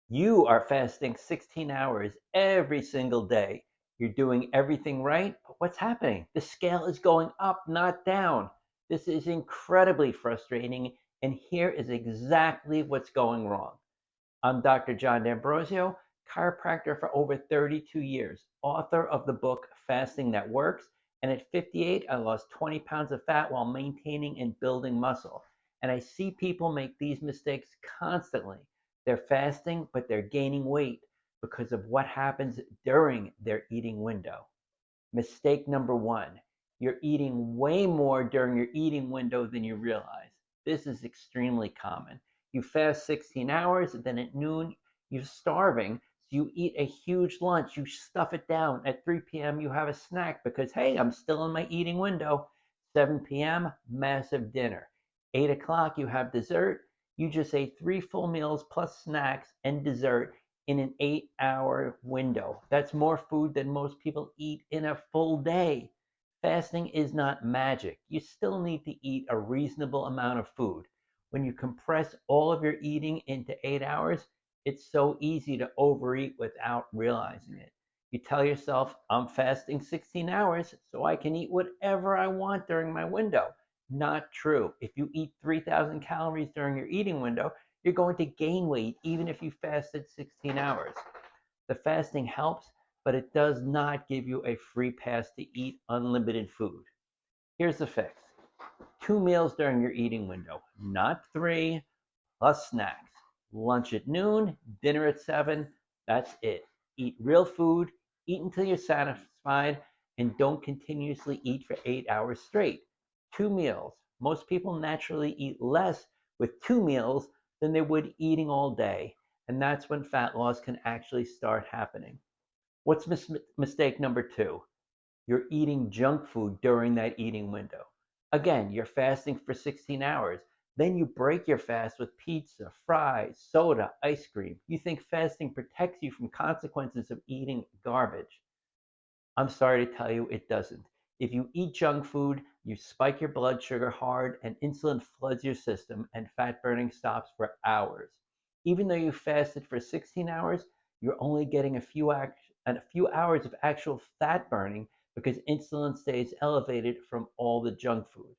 You are fasting 16 hours every single day. You're doing everything right, but what's happening? The scale is going up, not down. This is incredibly frustrating, and here is exactly what's going wrong. I'm Dr. John D'Ambrosio, chiropractor for over 32 years, author of the book Fasting That Works. And at 58, I lost 20 pounds of fat while maintaining and building muscle. And I see people make these mistakes constantly. They're fasting, but they're gaining weight because of what happens during their eating window. Mistake number one, you're eating way more during your eating window than you realize. This is extremely common. You fast 16 hours, then at noon, you're starving. So you eat a huge lunch, you stuff it down. At 3 p.m., you have a snack because, hey, I'm still in my eating window. 7 p.m., massive dinner. 8 o'clock, you have dessert. You just ate 3 full meals plus snacks and dessert in an 8 hour window. That's more food than most people eat in a full day. Fasting is not magic. You still need to eat a reasonable amount of food. When you compress all of your eating into 8 hours, it's so easy to overeat without realizing it. You tell yourself, I'm fasting 16 hours so I can eat whatever I want during my window. Not true. If you eat 3,000 calories during your eating window, you're going to gain weight even if you fasted 16 hours. The fasting helps, but it does not give you a free pass to eat unlimited food. Here's the fix: 2 meals during your eating window, not three, plus snacks. Lunch at noon, dinner at 7. That's it. Eat real food, eat until you're satisfied, and don't continuously eat for 8 hours straight. 2 meals. Most people naturally eat less with 2 meals than they would eating all day. And that's when fat loss can actually start happening. What's mistake number two? You're eating junk food during that eating window. Again, you're fasting for 16 hours. Then you break your fast with pizza, fries, soda, ice cream. You think fasting protects you from consequences of eating garbage. I'm sorry to tell you, it doesn't. If you eat junk food, you spike your blood sugar hard, and insulin floods your system, and fat burning stops for hours. Even though you fasted for 16 hours, you're only getting a few hours of actual fat burning because insulin stays elevated from all the junk food.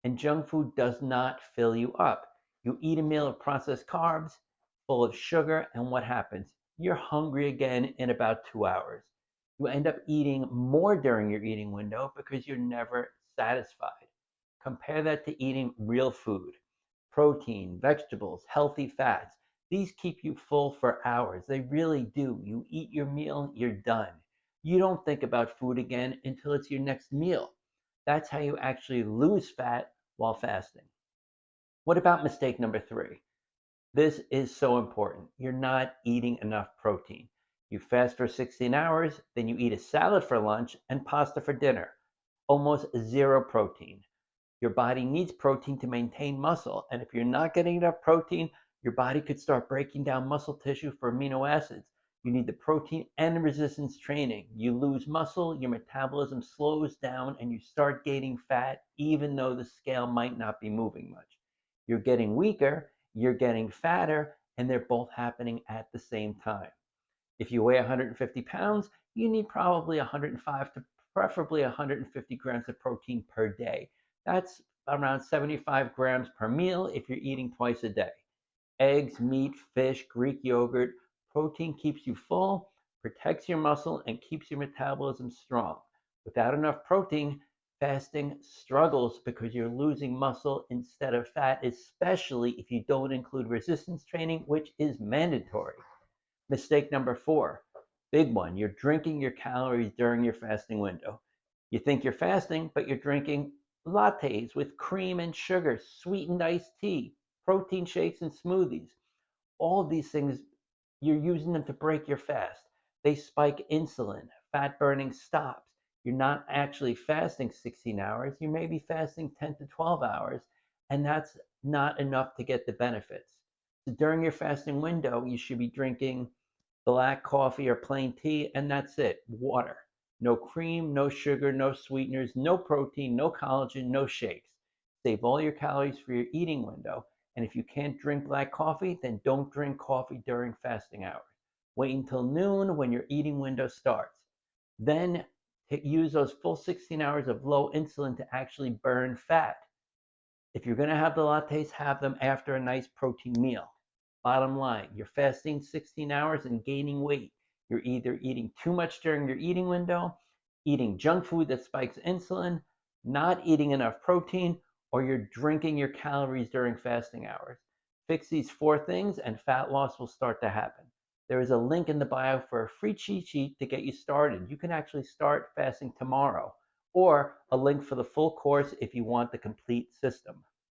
And junk food does not fill you up. You eat a meal of processed carbs full of sugar, and what happens? You're hungry again in about 2 hours. You end up eating more during your eating window because you're never satisfied. Compare that to eating real food: protein, vegetables, healthy fats. These keep you full for hours. They really do. You eat your meal, you're done. You don't think about food again until it's your next meal. That's how you actually lose fat while fasting. What about mistake number three? This is so important. You're not eating enough protein. You fast for 16 hours, then you eat a salad for lunch and pasta for dinner. Almost zero protein. Your body needs protein to maintain muscle, and if you're not getting enough protein, your body could start breaking down muscle tissue for amino acids. You need the protein and resistance training. You lose muscle, your metabolism slows down, and you start gaining fat even though the scale might not be moving much. You're getting weaker, you're getting fatter, and they're both happening at the same time. If you weigh 150 pounds, you need probably 105 to preferably 150 grams of protein per day. That's around 75 grams per meal if you're eating twice a day. Eggs, meat, fish, Greek yogurt. Protein keeps you full, protects your muscle, and keeps your metabolism strong. Without enough protein, fasting struggles because you're losing muscle instead of fat, especially if you don't include resistance training, which is mandatory. Mistake number four, big one: you're drinking your calories during your fasting window. You think you're fasting, but you're drinking lattes with cream and sugar, sweetened iced tea, protein shakes, and smoothies. All of these things, you're using them to break your fast. They spike insulin, fat burning stops. You're not actually fasting 16 hours, you may be fasting 10 to 12 hours, and that's not enough to get the benefits. So during your fasting window, you should be drinking black coffee or plain tea, and that's it. Water. No cream, no sugar, no sweeteners, no protein, no collagen, no shakes. Save all your calories for your eating window. And if you can't drink black coffee, then don't drink coffee during fasting hours. Wait until noon when your eating window starts. Then use those full 16 hours of low insulin to actually burn fat. If you're going to have the lattes, have them after a nice protein meal. Bottom line, you're fasting 16 hours and gaining weight. You're either eating too much during your eating window, eating junk food that spikes insulin, not eating enough protein, or you're drinking your calories during fasting hours. Fix these 4 things and fat loss will start to happen. There is a link in the bio for a free cheat sheet to get you started. You can actually start fasting tomorrow, or a link for the full course if you want the complete system.